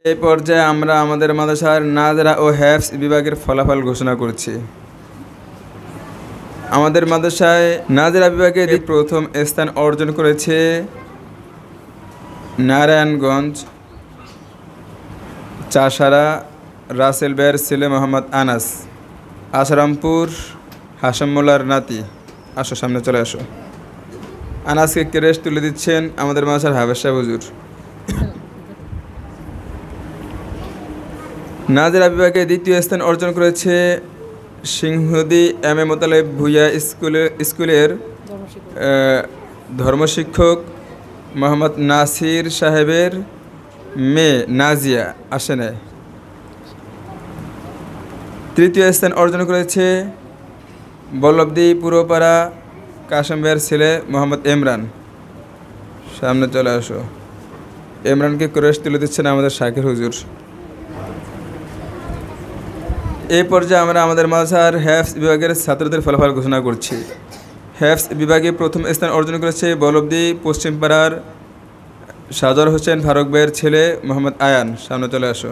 এই পর্যায়ে আমরা আমাদের মাদ্রাসার নাজরা ও হেফজ বিভাগের ফলাফল ঘোষণা করছি। আমাদের মাদ্রাসায় নাজরা বিভাগে প্রথম স্থান অর্জন করেছে নারায়ণগঞ্জ চাষারা রাসেল বের ছেলে মোহাম্মদ আনাস, আশরামপুর হাশম মোল্লার নাতি। আসো, সামনে চলে আসো। আনাসকে ক্রেস্ট তুলে দিচ্ছেন আমাদের মাদ্রাসার হাফেজ সাহেব হুজুর। নাজরা বিভাগে দ্বিতীয় স্থান অর্জন করেছে সিংহদী এম এ মোতালেব ভুইয়া স্কুলের ধর্মশিক্ষক মোহাম্মদ নাসির সাহেবের মেয়ে নাজিয়া আসেনে। তৃতীয় স্থান অর্জন করেছে বল্লভদী পুরোপাড়া কাশেম ভাইয়ের ছেলে মোহাম্মদ ইমরান। সামনে চলে আসো। ইমরানকে ক্রেস্ট তুলে দিচ্ছেন আমাদের শাকির হুজুর। এই পর্যায়ে আমরা আমাদের মাদ্রাসার হেফজ বিভাগের ছাত্রদের ফলাফল ঘোষণা করছি। হেফজ বিভাগে প্রথম স্থান অর্জন করেছে বল্লভদী পশ্চিমপাড়ার সাজর হোসেন ফারুক ভাইয়ের ছেলে মোহাম্মদ আয়ান। সামনে চলে আসো।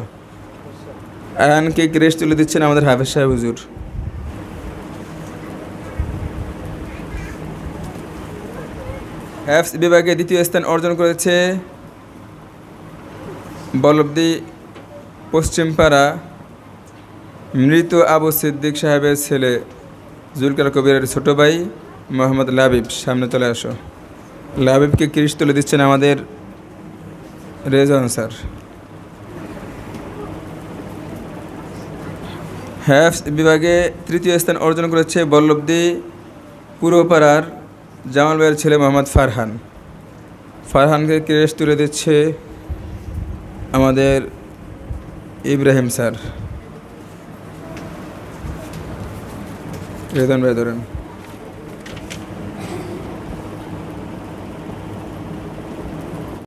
আয়ানকে ক্রেস্ট তুলে দিচ্ছেন আমাদের হাফেজ সাহেব হুজুর। হেফজ বিভাগে দ্বিতীয় স্থান অর্জন করেছে বল্লভদী পশ্চিমপাড়া মৃত আবু সিদ্দিক সাহেবের ছেলে জুলকার কবিরের ছোট ভাই মোহাম্মদ লাবিব। সামনে চলে আসো। লাবিবকে ক্রেস্ট তুলে দিচ্ছেন আমাদের রেজন স্যার। হেফজ বিভাগে তৃতীয় স্থান অর্জন করেছে বল্লভদী পুরোপাড়ার জামাল ভাইয়ের ছেলে মোহাম্মদ ফারহান। ফারহানকে ক্রেস্ট তুলে দিচ্ছে আমাদের ইব্রাহিম স্যার। রেজন ভাই ধরেন।